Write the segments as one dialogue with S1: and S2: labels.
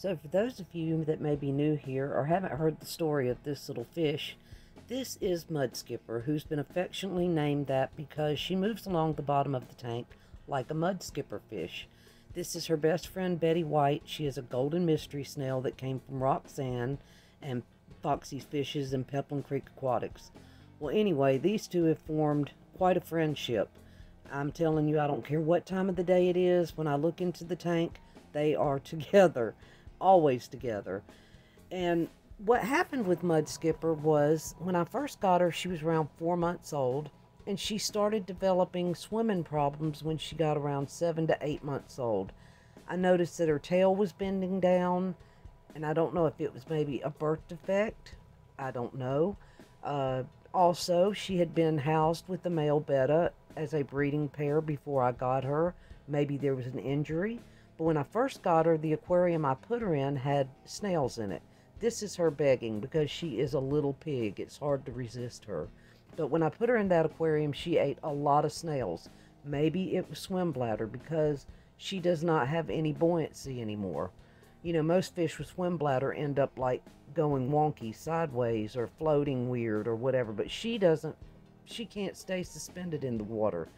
S1: So for those of you that may be new here or haven't heard the story of this little fish, this is Mudskipper, who's been affectionately named that because she moves along the bottom of the tank like a mudskipper fish. This is her best friend, Betty White. She is a golden mystery snail that came from Roxanne and Foxie's Fishes in Peplin Creek Aquatics. Well, anyway, these two have formed quite a friendship. I'm telling you, I don't care what time of the day it is. When I look into the tank, they are together. Always together. And what happened with Mudskipper was, when I first got her, she was around 4 months old, and she started developing swimming problems when she got around 7 to 8 months old. I noticed that her tail was bending down, and I don't know if it was maybe a birth defect. I don't know. Also, she had been housed with the male Betta as a breeding pair before I got her. Maybe there was an injury. But when I first got her, the aquarium I put her in had snails in it. This is her begging because she is a little pig. It's hard to resist her. But when I put her in that aquarium, she ate a lot of snails. Maybe it was swim bladder because she does not have any buoyancy anymore. You know, most fish with swim bladder end up like going wonky sideways or floating weird or whatever. But she doesn't. She can't stay suspended in the water.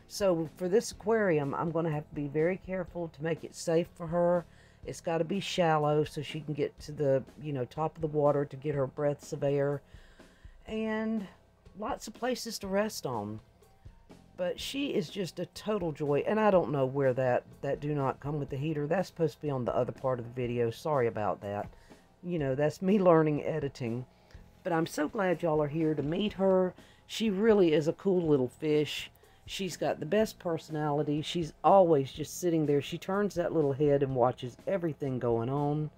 S1: So for this aquarium, I'm going to have to be very careful to make it safe for her. It's got to be shallow so she can get to the, top of the water to get her breaths of air. And lots of places to rest on. But she is just a total joy. And I don't know where that do not come with the heater. That's supposed to be on the other part of the video. Sorry about that. That's me learning editing. But I'm so glad y'all are here to meet her. She really is a cool little fish. She's got the best personality. She's always just sitting there. She turns that little head and watches everything going on.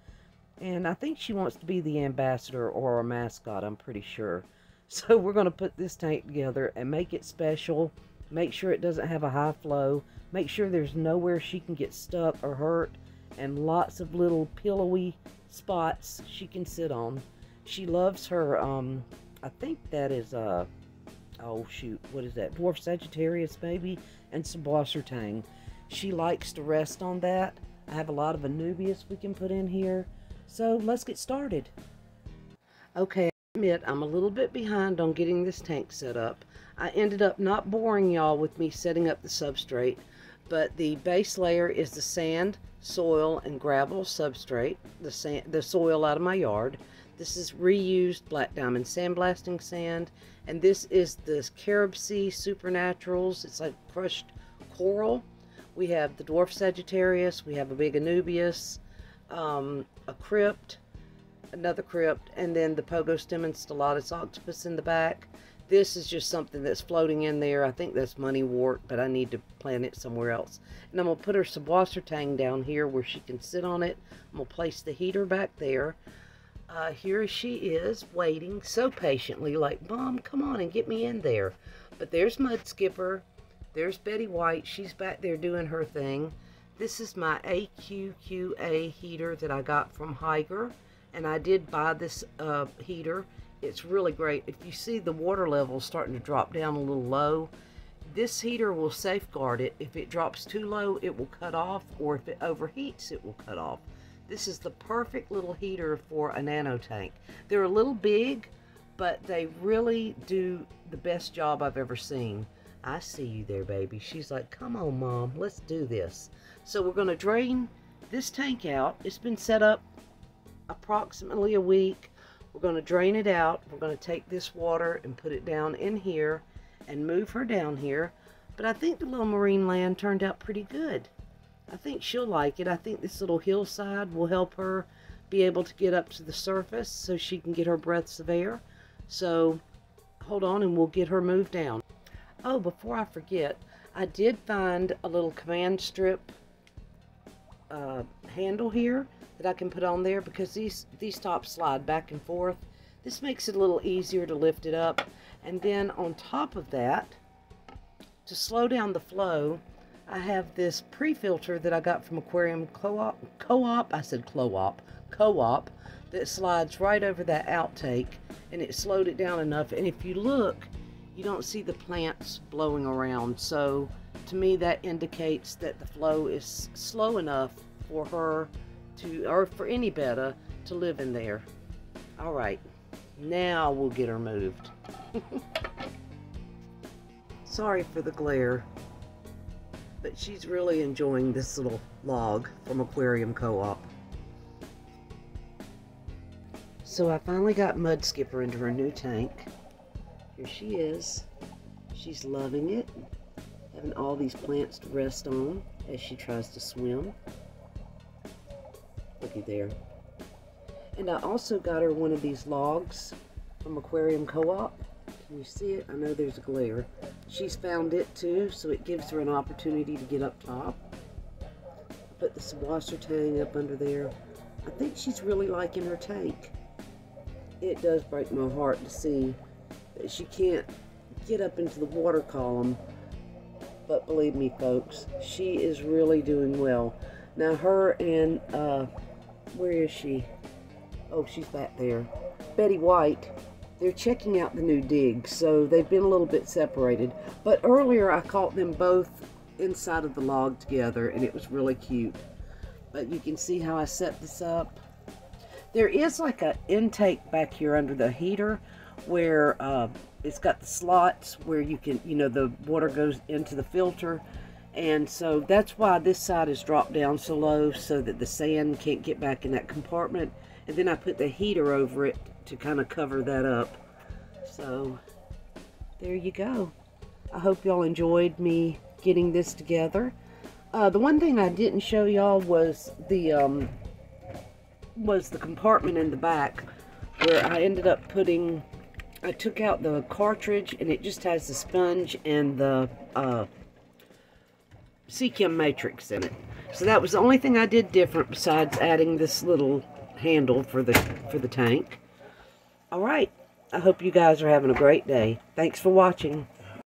S1: And I think she wants to be the ambassador or a mascot, I'm pretty sure. So we're going to put this tank together and make it special. Make sure it doesn't have a high flow. Make sure there's nowhere she can get stuck or hurt. And lots of little pillowy spots she can sit on. She loves her, I think that is, oh shoot, what is that? Dwarf Sagittarius maybe? And some Tang. She likes to rest on that. I have a lot of Anubias we can put in here. So let's get started. Okay, I admit I'm a little bit behind on getting this tank set up. I ended up not boring y'all with me setting up the substrate, but the base layer is the sand, soil, and gravel substrate, the soil out of my yard. This is reused black diamond sandblasting sand, and this is the Carib Sea Supernaturals. It's like crushed coral. We have the Dwarf Sagittarius, we have a big Anubias, a crypt, another crypt, and then the Pogostem and Stellatus octopus in the back. This is just something that's floating in there. I think that's money wort, but I need to plant it somewhere else. And I'm going to put her Tang down here where she can sit on it. I'm going to place the heater back there. Here she is, waiting so patiently, like, Mom, come on and get me in there. But there's Mudskipper. There's Betty White. She's back there doing her thing. This is my AQQA heater that I got from Hygger. And I did buy this heater. It's really great. If you see the water level starting to drop down a little low, this heater will safeguard it. If it drops too low, it will cut off, or if it overheats, it will cut off. This is the perfect little heater for a nano tank. They're a little big, but they really do the best job I've ever seen. I see you there, baby. She's like, come on, Mom, let's do this. So we're going to drain this tank out. It's been set up approximately a week. We're going to drain it out. We're going to take this water and put it down in here and move her down here. But I think the little Marineland turned out pretty good. I think she'll like it. I think this little hillside will help her be able to get up to the surface so she can get her breaths of air. So hold on and we'll get her moved down. Oh, before I forget, I did find a little command strip handle here that I can put on there because these tops slide back and forth. This makes it a little easier to lift it up. And then on top of that, to slow down the flow, I have this pre-filter that I got from Aquarium Co-op. I said Co-op, that slides right over that outtake, and it slowed it down enough. And if you look, you don't see the plants blowing around. So to me, that indicates that the flow is slow enough for her to, or for any Betta to live in there. All right, now we'll get her moved. Sorry for the glare, but she's really enjoying this little log from Aquarium Co-op. So I finally got Mudskipper into her new tank. Here she is. She's loving it, having all these plants to rest on as she tries to swim. Looky there. And I also got her one of these logs from Aquarium Co-op. Can you see it? I know there's a glare. She's found it too, so it gives her an opportunity to get up top. I put this washer tang up under there. I think she's really liking her tank. It does break my heart to see that she can't get up into the water column, but believe me folks, she is really doing well. Now her and where is she? Oh, she's back there. Betty White, they're checking out the new dig, so they've been a little bit separated, but earlier I caught them both inside of the log together and it was really cute. But you can see how I set this up. There is like an intake back here under the heater where it's got the slots where you can, you know, the water goes into the filter. And so that's why this side is dropped down so low so that the sand can't get back in that compartment. And then I put the heater over it to kind of cover that up. So there you go. I hope y'all enjoyed me getting this together. The one thing I didn't show y'all was the compartment in the back where I ended up putting, I took out the cartridge and it just has the sponge and the Seachem matrix in it. So that was the only thing I did different besides adding this little handle for the tank. All right, I hope you guys are having a great day. Thanks for watching.